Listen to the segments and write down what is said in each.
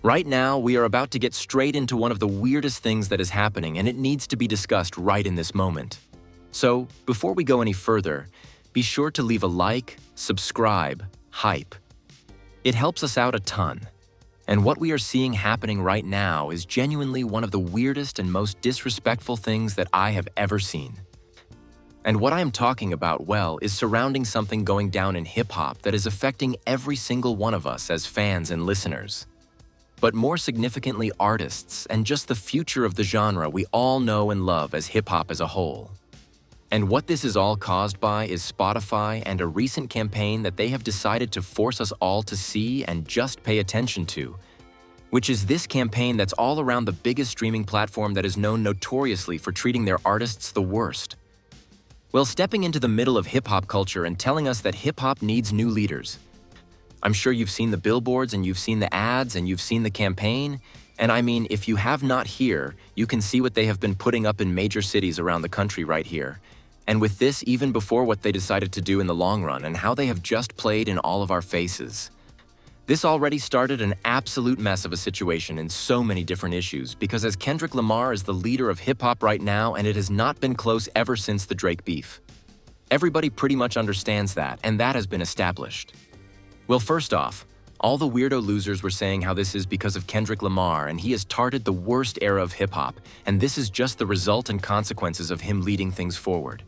Right now, we are about to get straight into one of the weirdest things that is happening, and it needs to be discussed right in this moment. So, before we go any further, be sure to leave a like, subscribe, hype. It helps us out a ton. And what we are seeing happening right now is genuinely one of the weirdest and most disrespectful things that I have ever seen. And what I am talking about, well, is surrounding something going down in hip-hop that is affecting every single one of us as fans and listeners. But more significantly, artists and just the future of the genre we all know and love as hip-hop as a whole. And what this is all caused by is Spotify and a recent campaign that they have decided to force us all to see and just pay attention to, which is this campaign that's all around the biggest streaming platform that is known notoriously for treating their artists the worst. Well, stepping into the middle of hip-hop culture and telling us that hip-hop needs new leaders. I'm sure you've seen the billboards and you've seen the ads and you've seen the campaign. And I mean, if you have not here, you can see what they have been putting up in major cities around the country right here. And with this, even before what they decided to do in the long run and how they have just played in all of our faces. This already started an absolute mess of a situation in so many different issues because as Kendrick Lamar is the leader of hip-hop right now and it has not been close ever since the Drake beef. Everybody pretty much understands that, and that has been established. Well, first off, all the weirdo losers were saying how this is because of Kendrick Lamar and he has tarted the worst era of hip-hop, and this is just the result and consequences of him leading things forward.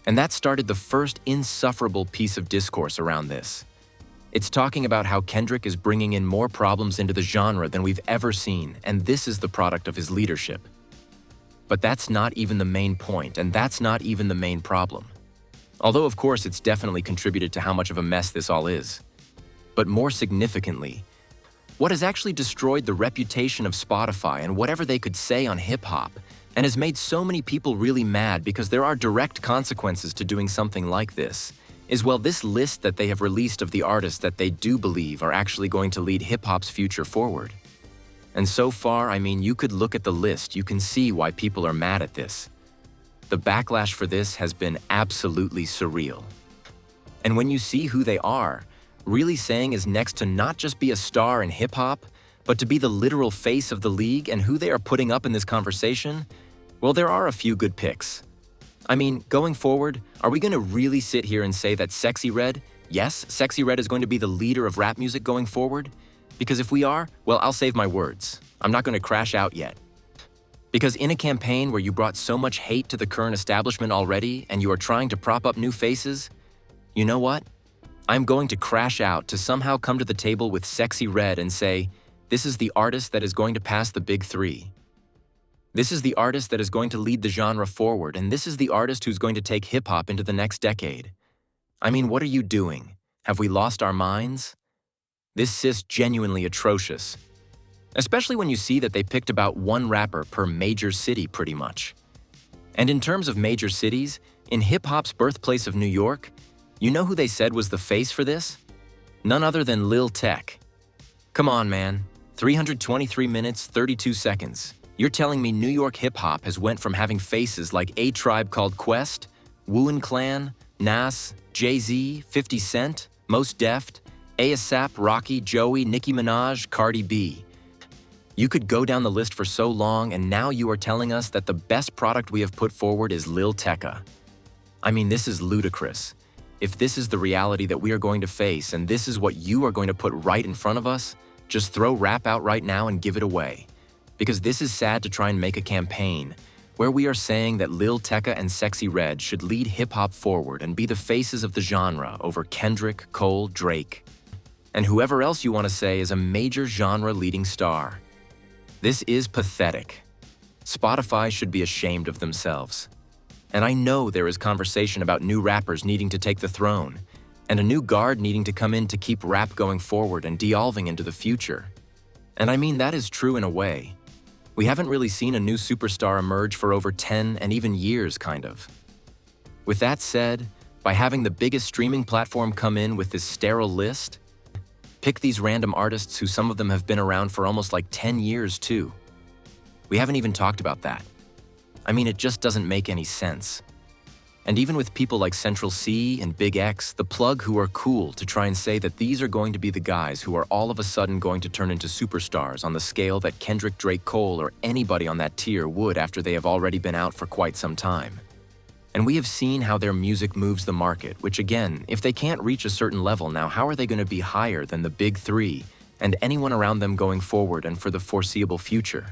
And that started the first insufferable piece of discourse around this. It's talking about how Kendrick is bringing in more problems into the genre than we've ever seen, and this is the product of his leadership. But that's not even the main point, and that's not even the main problem. Although, of course, it's definitely contributed to how much of a mess this all is. But more significantly, what has actually destroyed the reputation of Spotify and whatever they could say on hip-hop, and has made so many people really mad because there are direct consequences to doing something like this, is, well, this list that they have released of the artists that they do believe are actually going to lead hip-hop's future forward. And so far, I mean, you could look at the list, you can see why people are mad at this. The backlash for this has been absolutely surreal. And when you see who they are, really saying is next to not just be a star in hip-hop, but to be the literal face of the league and who they are putting up in this conversation, well, there are a few good picks. I mean, going forward, are we going to really sit here and say that Sexy Red, yes, Sexy Red is going to be the leader of rap music going forward? Because if we are, well, I'll save my words. I'm not going to crash out yet. Because in a campaign where you brought so much hate to the current establishment already and you are trying to prop up new faces, you know what? I'm going to crash out to somehow come to the table with Sexy Red and say, this is the artist that is going to pass the big three. This is the artist that is going to lead the genre forward, and this is the artist who's going to take hip-hop into the next decade. I mean, what are you doing? Have we lost our minds? This is genuinely atrocious. Especially when you see that they picked about one rapper per major city pretty much. And in terms of major cities, in hip-hop's birthplace of New York, you know who they said was the face for this? None other than Lil Tech. Come on, man. 323 minutes, 32 seconds. You're telling me New York hip-hop has went from having faces like A Tribe Called Quest, Wu Clan, Nas, Jay-Z, 50 Cent, Mos Def, ASAP, Rocky, Joey, Nicki Minaj, Cardi B. You could go down the list for so long, and now you are telling us that the best product we have put forward is Lil Tecca. I mean, this is ludicrous. If this is the reality that we are going to face, and this is what you are going to put right in front of us, just throw rap out right now and give it away. Because this is sad to try and make a campaign where we are saying that Lil Tecca and Sexy Red should lead hip-hop forward and be the faces of the genre over Kendrick, Cole, Drake, and whoever else you want to say is a major genre-leading star. This is pathetic. Spotify should be ashamed of themselves. And I know there is conversation about new rappers needing to take the throne, and a new guard needing to come in to keep rap going forward and de-evolving into the future. And I mean, that is true in a way. We haven't really seen a new superstar emerge for over 10 and even years, kind of. With that said, by having the biggest streaming platform come in with this sterile list, pick these random artists who some of them have been around for almost like 10 years too. We haven't even talked about that. I mean, it just doesn't make any sense. And even with people like Central C and Big X, the plug, who are cool to try and say that these are going to be the guys who are all of a sudden going to turn into superstars on the scale that Kendrick, Drake, Cole, or anybody on that tier would after they have already been out for quite some time. And we have seen how their music moves the market, which again, if they can't reach a certain level now, how are they going to be higher than the big three and anyone around them going forward and for the foreseeable future?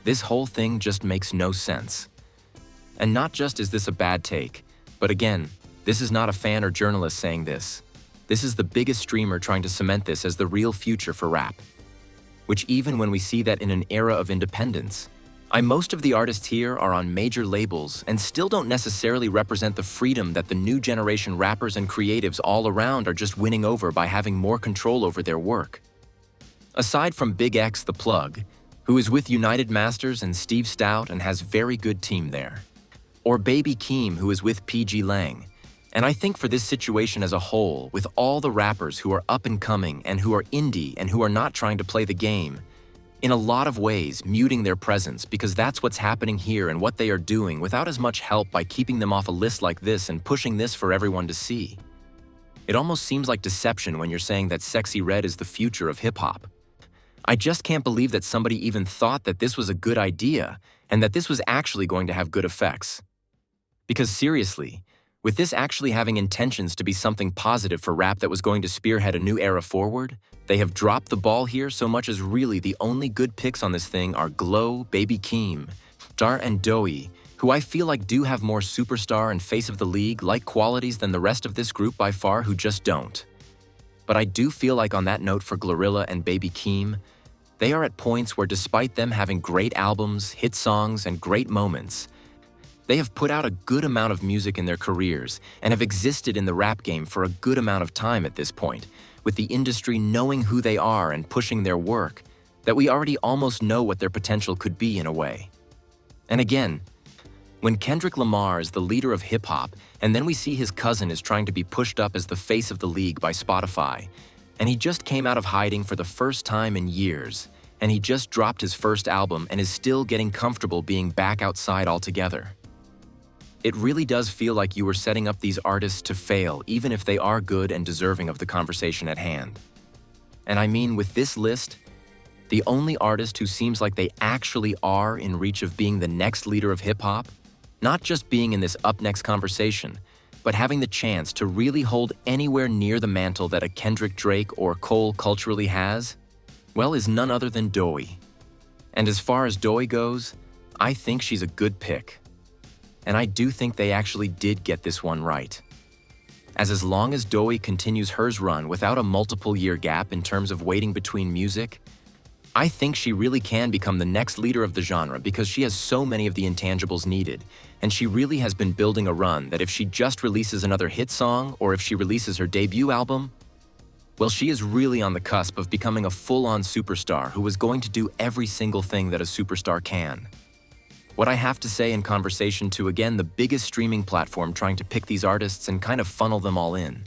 This whole thing just makes no sense. And not just is this a bad take, but again, this is not a fan or journalist saying this. This is the biggest streamer trying to cement this as the real future for rap. Which even when we see that in an era of independence, most of the artists here are on major labels and still don't necessarily represent the freedom that the new generation rappers and creatives all around are just winning over by having more control over their work. Aside from Big X the Plug, who is with United Masters and Steve Stout and has very good team there. Or Baby Keem, who is with PG Lang. And I think for this situation as a whole, with all the rappers who are up and coming and who are indie and who are not trying to play the game, in a lot of ways muting their presence because that's what's happening here and what they are doing without as much help by keeping them off a list like this and pushing this for everyone to see. It almost seems like deception when you're saying that Sexy Red is the future of hip-hop. I just can't believe that somebody even thought that this was a good idea and that this was actually going to have good effects. Because seriously, with this actually having intentions to be something positive for rap that was going to spearhead a new era forward, they have dropped the ball here so much as really the only good picks on this thing are Glow, Baby Keem, Dar and Doey, who I feel like do have more superstar and face of the league-like qualities than the rest of this group by far who just don't. But I do feel like on that note for Glorilla and Baby Keem, they are at points where despite them having great albums, hit songs, and great moments, they have put out a good amount of music in their careers and have existed in the rap game for a good amount of time at this point, with the industry knowing who they are and pushing their work, that we already almost know what their potential could be in a way. And again, when Kendrick Lamar is the leader of hip-hop, and then we see his cousin is trying to be pushed up as the face of the league by Spotify, and he just came out of hiding for the first time in years, and he just dropped his first album and is still getting comfortable being back outside altogether. It really does feel like you were setting up these artists to fail, even if they are good and deserving of the conversation at hand. And I mean, with this list, the only artist who seems like they actually are in reach of being the next leader of hip-hop, not just being in this up-next conversation, but having the chance to really hold anywhere near the mantle that a Kendrick, Drake, or Cole culturally has, well, is none other than Doey. And as far as Doey goes, I think she's a good pick. And I do think they actually did get this one right. As long as Doey continues hers run without a multiple-year gap in terms of waiting between music, I think she really can become the next leader of the genre because she has so many of the intangibles needed, and she really has been building a run that if she just releases another hit song or if she releases her debut album, well, she is really on the cusp of becoming a full-on superstar who is going to do every single thing that a superstar can. What I have to say in conversation to, again, the biggest streaming platform trying to pick these artists and kind of funnel them all in.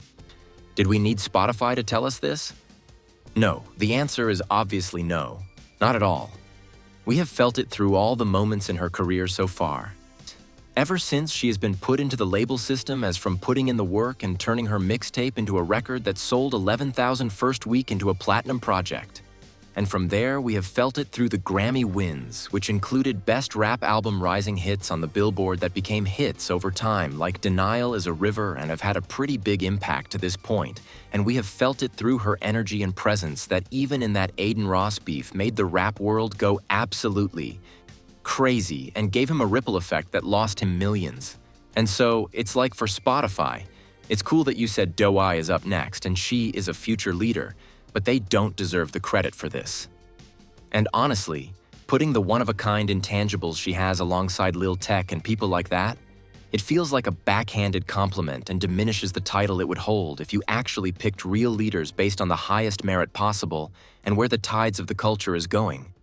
Did we need Spotify to tell us this? No, the answer is obviously no. Not at all. We have felt it through all the moments in her career so far. Ever since she has been put into the label system, as from putting in the work and turning her mixtape into a record that sold 11,000 first week into a platinum project. And from there, we have felt it through the Grammy wins, which included Best Rap Album rising hits on the Billboard that became hits over time, like Denial is a River, and have had a pretty big impact to this point. And we have felt it through her energy and presence that even in that Aiden Ross beef made the rap world go absolutely crazy and gave him a ripple effect that lost him millions. And so, it's like for Spotify, it's cool that you said Doey is up next and she is a future leader, but they don't deserve the credit for this. And honestly, putting the one-of-a-kind intangibles she has alongside Lil Tech and people like that, it feels like a backhanded compliment and diminishes the title it would hold if you actually picked real leaders based on the highest merit possible and where the tides of the culture is going.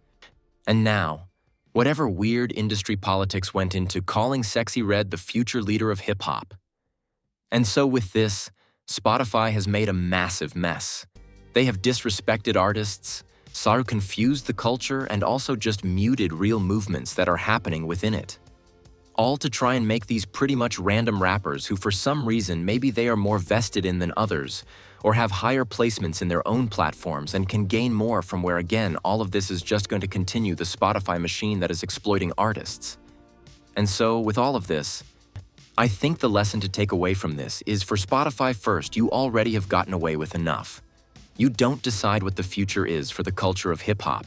And now, whatever weird industry politics went into calling Sexy Red the future leader of hip-hop. And so with this, Spotify has made a massive mess. They have disrespected artists, confused the culture, and also just muted real movements that are happening within it. all to try and make these pretty much random rappers who for some reason maybe they are more vested in than others, or have higher placements in their own platforms and can gain more from where again all of this is just going to continue the Spotify machine that is exploiting artists. And so with all of this, I think the lesson to take away from this is for Spotify first, you already have gotten away with enough. You don't decide what the future is for the culture of hip-hop.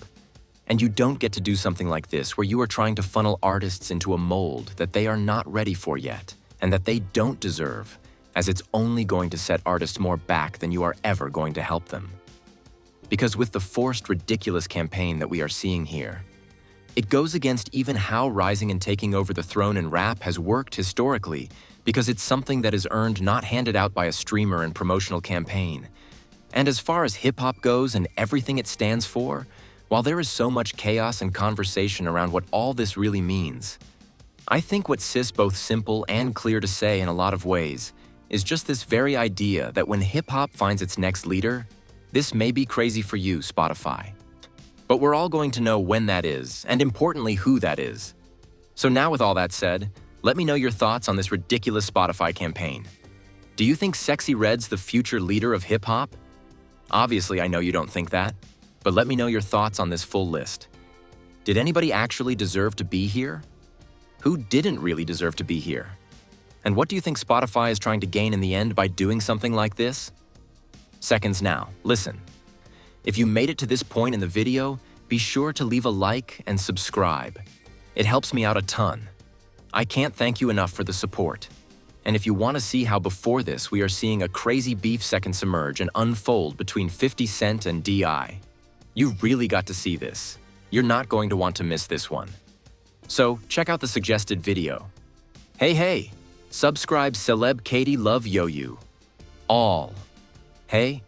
And you don't get to do something like this where you are trying to funnel artists into a mold that they are not ready for yet and that they don't deserve, as it's only going to set artists more back than you are ever going to help them. Because with the forced, ridiculous campaign that we are seeing here, it goes against even how rising and taking over the throne in rap has worked historically, because it's something that is earned, not handed out by a streamer and promotional campaign. And as far as hip-hop goes and everything it stands for, while there is so much chaos and conversation around what all this really means, I think what's both simple and clear to say in a lot of ways is just this very idea that when hip-hop finds its next leader, this may be crazy for you, Spotify. But we're all going to know when that is, and importantly, who that is. So now with all that said, let me know your thoughts on this ridiculous Spotify campaign. Do you think Sexy Red's the future leader of hip-hop? Obviously, I know you don't think that. But let me know your thoughts on this full list. Did anybody actually deserve to be here? Who didn't really deserve to be here? And what do you think Spotify is trying to gain in the end by doing something like this? Seconds now, listen. If you made it to this point in the video, be sure to leave a like and subscribe. It helps me out a ton. I can't thank you enough for the support. And if you want to see how before this we are seeing a crazy beef seconds emerge and unfold between 50 Cent and D.I., you really got to see this. You're not going to want to miss this one. So check out the suggested video. Hey, subscribe Celeb Katie Love Yo You. All. Hey,